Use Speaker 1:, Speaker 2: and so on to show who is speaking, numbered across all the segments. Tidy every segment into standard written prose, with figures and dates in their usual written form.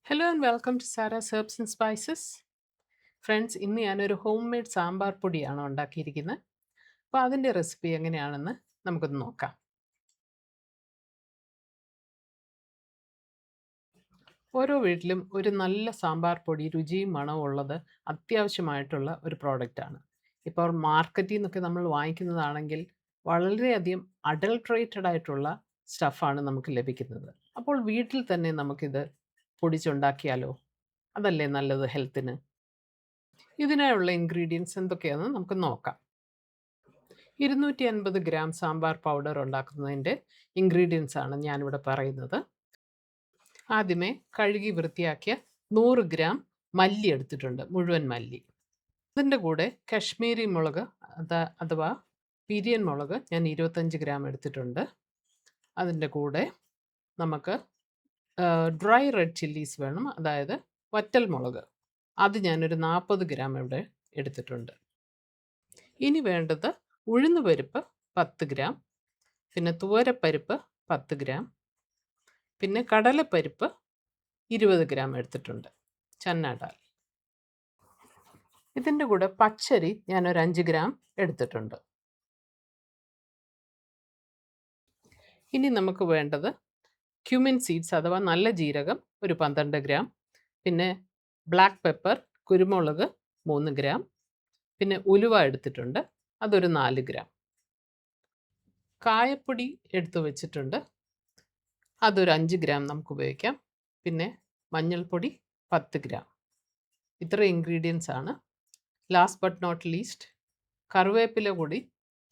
Speaker 1: Hello and welcome to Sara's herbs and spices. Friends, ഇന്ന് ഞാനൊരു home made sambar പൊടിയാണ് ഉണ്ടാക്കിയിരിക്കുന്നത്. അപ്പോൾ അതിൻ്റെ റെസിപ്പി എങ്ങനെയാണെന്ന് നമുക്കൊന്ന് നോക്കാം. ഓരോ വീട്ടിലും ഒരു നല്ല സാമ്പാർ പൊടി രുചിയും മണവും ഉള്ളത് അത്യാവശ്യമായിട്ടുള്ള ഒരു പ്രോഡക്റ്റാണ്. ഇപ്പോൾ മാർക്കറ്റിൽ നിന്നൊക്കെ നമ്മൾ വാങ്ങിക്കുന്നതാണെങ്കിൽ വളരെയധികം അഡൾട്രേറ്റഡ് ആയിട്ടുള്ള സ്റ്റഫാണ് നമുക്ക് ലഭിക്കുന്നത്. അപ്പോൾ വീട്ടിൽ തന്നെ നമുക്കിത് പൊടിച്ചുണ്ടാക്കിയാലോ? അതല്ലേ നല്ലത് ഹെൽത്തിന്? ഇതിനായുള്ള ഇൻഗ്രീഡിയൻസ് എന്തൊക്കെയാണെന്ന് നമുക്ക് നോക്കാം. 250 ഗ്രാം സാമ്പാർ പൗഡർ ഉണ്ടാക്കുന്നതിൻ്റെ ഇൻഗ്രീഡിയൻസ് ആണ് ഞാനിവിടെ പറയുന്നത്. ആദ്യമേ കഴുകി വൃത്തിയാക്കിയ 100 ഗ്രാം മല്ലി എടുത്തിട്ടുണ്ട്, മുഴുവൻ മല്ലി. അതിൻ്റെ കൂടെ കശ്മീരി മുളക് അഥവാ പിരിയൻ മുളക് ഞാൻ 25 ഗ്രാം എടുത്തിട്ടുണ്ട്. അതിൻ്റെ കൂടെ നമുക്ക് ഡ്രൈ റെഡ് ചില്ലീസ് വേണം, അതായത് വറ്റൽ മുളക്. അത് ഞാനൊരു 40 ഗ്രാം ഇവിടെ എടുത്തിട്ടുണ്ട്. ഇനി വേണ്ടത് ഉഴുന്നുപരിപ്പ് 10 ഗ്രാം, പിന്നെ തുവരപ്പരിപ്പ് 10 ഗ്രാം, പിന്നെ കടലപ്പരിപ്പ് 20 ഗ്രാം എടുത്തിട്ടുണ്ട്, ചന്ന ദാൽ. ഇതിൻ്റെ കൂടെ പച്ചരി ഞാനൊരു 5 ഗ്രാം എടുത്തിട്ടുണ്ട്. ഇനി നമുക്ക് വേണ്ടത് ക്യുമിൻ സീഡ്സ് അഥവാ നല്ല ജീരകം ഒരു 12 ഗ്രാം, പിന്നെ ബ്ലാക്ക് പെപ്പർ കുരുമുളക് 3 ഗ്രാം, പിന്നെ ഉലുവ എടുത്തിട്ടുണ്ട്, അതൊരു 4 ഗ്രാം. കായപ്പൊടി എടുത്തു വെച്ചിട്ടുണ്ട്, അതൊരു 5 ഗ്രാം നമുക്ക് ഉപയോഗിക്കാം. പിന്നെ മഞ്ഞൾപ്പൊടി 10 ഗ്രാം. ഇത്ര ഇൻഗ്രീഡിയൻസ് ആണ്. ലാസ്റ്റ് ബട്ട് നോട്ട് ലീസ്റ്റ്, കറിവേപ്പില കൂടി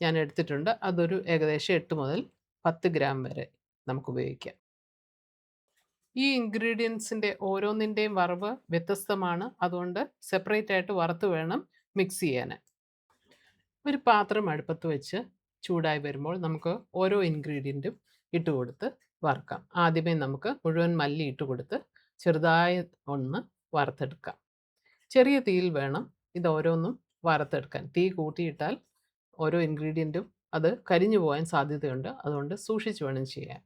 Speaker 1: ഞാൻ എടുത്തിട്ടുണ്ട്, അതൊരു ഏകദേശം 8 മുതൽ 10 ഗ്രാം വരെ നമുക്ക് ഉപയോഗിക്കാം. ഈ ഇൻഗ്രീഡിയൻസിൻ്റെ ഓരോന്നിൻ്റെയും വറവ് വ്യത്യസ്തമാണ്, അതുകൊണ്ട് സെപ്പറേറ്റ് ആയിട്ട് വറുത്ത് വേണം മിക്സ് ചെയ്യാൻ. ഒരു പാത്രം അടുപ്പത്ത് വെച്ച് ചൂടായി വരുമ്പോൾ നമുക്ക് ഓരോ ഇൻഗ്രീഡിയൻറ്റും ഇട്ട് കൊടുത്ത് വറുക്കാം. ആദ്യമേ നമുക്ക് മുഴുവൻ മല്ലി ഇട്ട് കൊടുത്ത് ചെറുതായി ഒന്ന് വറുത്തെടുക്കാം. ചെറിയ തീയിൽ വേണം ഇത് ഓരോന്നും വറുത്തെടുക്കാൻ. തീ കൂട്ടിയിട്ടാൽ ഓരോ ഇൻഗ്രീഡിയൻറ്റും അത് കരിഞ്ഞു പോകാൻ സാധ്യതയുണ്ട്, അതുകൊണ്ട് സൂക്ഷിച്ച് വേണം ചെയ്യാൻ.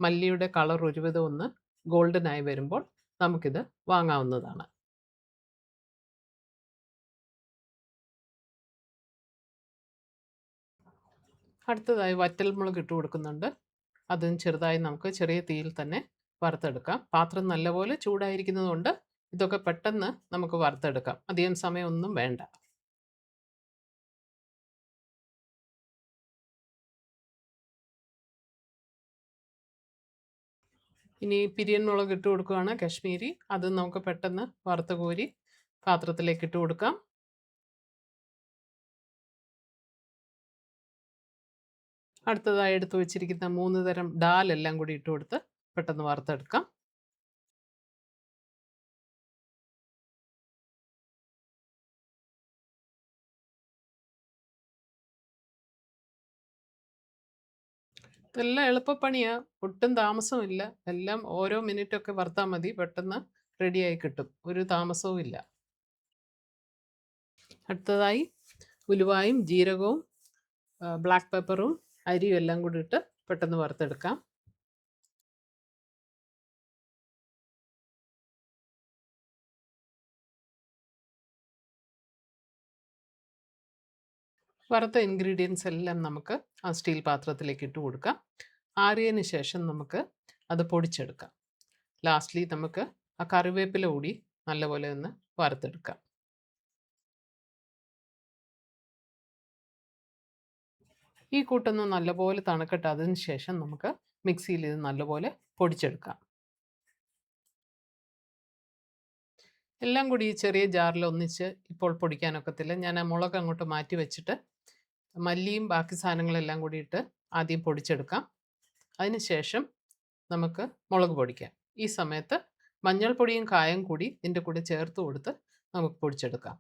Speaker 1: മല്ലിയുടെ കളർ ഒരുവിധം ഒന്ന് ഗോൾഡനായി വരുമ്പോൾ നമുക്കിത് വാങ്ങാവുന്നതാണ്. അടുത്തതായി വറ്റൽമുളക് ഇട്ട് കൊടുക്കുന്നുണ്ട്. അതും ചെറുതായി നമുക്ക് ചെറിയ തീയിൽ തന്നെ വറുത്തെടുക്കാം. പാത്രം നല്ലപോലെ ചൂടായിരിക്കുന്നതുകൊണ്ട് ഇതൊക്കെ പെട്ടെന്ന് നമുക്ക് വറുത്തെടുക്കാം, അധികം സമയമൊന്നും വേണ്ട. ഇനി പിരിയൻ മുളക് ഇട്ട് കൊടുക്കുകയാണ്, കശ്മീരി. അത് നമുക്ക് പെട്ടെന്ന് വറുത്ത് കോരി പാത്രത്തിലേക്ക് ഇട്ട് കൊടുക്കാം. അടുത്തതായി എടുത്തു വെച്ചിരിക്കുന്ന 3 തരം ഡാൽ എല്ലാം കൂടി ഇട്ട് കൊടുത്ത് പെട്ടെന്ന് വറുത്തെടുക്കാം. ഇതെല്ലാം എളുപ്പപ്പണിയാണ്, ഒട്ടും താമസമില്ല. എല്ലാം ഓരോ മിനിറ്റൊക്കെ വറുത്താൽ മതി, പെട്ടെന്ന് റെഡിയായി കിട്ടും, ഒരു താമസവും ഇല്ല. അടുത്തതായി ഉലുവായും ജീരകവും ബ്ലാക്ക് പെപ്പറും അരിയും എല്ലാം കൂടി ഇട്ട് പെട്ടെന്ന് വറുത്തെടുക്കാം. വറുത്ത ഇൻഗ്രീഡിയൻസ് എല്ലാം നമുക്ക് ആ സ്റ്റീൽ പാത്രത്തിലേക്ക് ഇട്ട് കൊടുക്കാം. ആറിയതിന് ശേഷം നമുക്ക് അത് പൊടിച്ചെടുക്കാം. ലാസ്റ്റ്ലി നമുക്ക് ആ കറിവേപ്പില കൂടി നല്ലപോലെ ഒന്ന് വറുത്തെടുക്കാം. ഈ കൂട്ടൊന്ന് നല്ലപോലെ തണുക്കട്ടെ, അതിന് ശേഷം നമുക്ക് മിക്സിയിൽ ഇത് നല്ലപോലെ പൊടിച്ചെടുക്കാം. എല്ലാം കൂടി ഈ ചെറിയ ജാറിൽ ഒന്നിച്ച് ഇപ്പോൾ പൊടിക്കാനൊക്കത്തില്ല. ഞാൻ ആ മുളക് അങ്ങോട്ട് മാറ്റി വെച്ചിട്ട് മല്ലിയും ബാക്കി സാധനങ്ങളെല്ലാം കൂടി ഇട്ട് ആദ്യം പൊടിച്ചെടുക്കാം. അതിന് ശേഷം നമുക്ക് മുളക് പൊടിക്കാം. ഈ സമയത്ത് മഞ്ഞൾപ്പൊടിയും കായം കൂടി ഇതിൻ്റെ കൂടെ ചേർത്ത് കൊടുത്ത് നമുക്ക് പൊടിച്ചെടുക്കാം.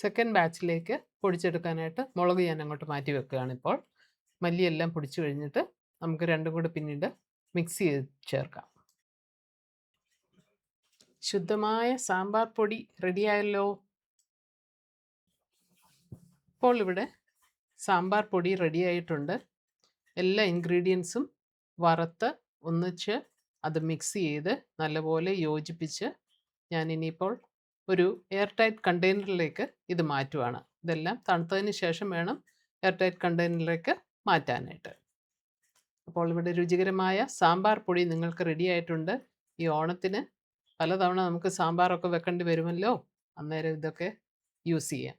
Speaker 1: സെക്കൻഡ് ബാച്ചിലേക്ക് പൊടിച്ചെടുക്കാനായിട്ട് മുളക് ഞാൻ അങ്ങോട്ട് മാറ്റി വെക്കുകയാണ്. ഇപ്പോൾ മല്ലിയെല്ലാം പൊടിച്ചു കഴിഞ്ഞിട്ട് നമുക്ക് രണ്ടും കൂടി പിന്നീട് മിക്സ് ചെയ്ത് ചേർക്കാം. ശുദ്ധമായ സാമ്പാർ പൊടി റെഡിയായല്ലോ. ഇപ്പോൾ ഇവിടെ സാമ്പാർ പൊടി റെഡിയായിട്ടുണ്ട്. എല്ലാ ഇൻഗ്രീഡിയൻസും വറുത്ത് ഒന്നിച്ച് അത് മിക്സ് ചെയ്ത് നല്ലപോലെ യോജിപ്പിച്ച് ഞാൻ ഇനിയിപ്പോൾ ഒരു എയർ ടൈറ്റ് കണ്ടെയ്നറിലേക്ക് ഇത് മാറ്റുവാണ്. ഇതെല്ലാം തണുത്തതിന് ശേഷം വേണം എയർ ടൈറ്റ് കണ്ടെയ്നറിലേക്ക് മാറ്റാനായിട്ട്. അപ്പോൾ ഇവിടെ രുചികരമായ സാമ്പാർ പൊടി നിങ്ങൾക്ക് റെഡി ആയിട്ടുണ്ട്. ഈ ഓണത്തിന് പലതവണ നമുക്ക് സാമ്പാറൊക്കെ വെക്കേണ്ടി വരുമല്ലോ, അന്നേരം ഇതൊക്കെ യൂസ് ചെയ്യാം.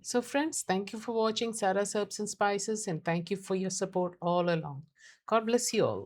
Speaker 1: So friends, thank you for watching Sarah's Herbs and Spices, and thank you for your support all along. God bless you all.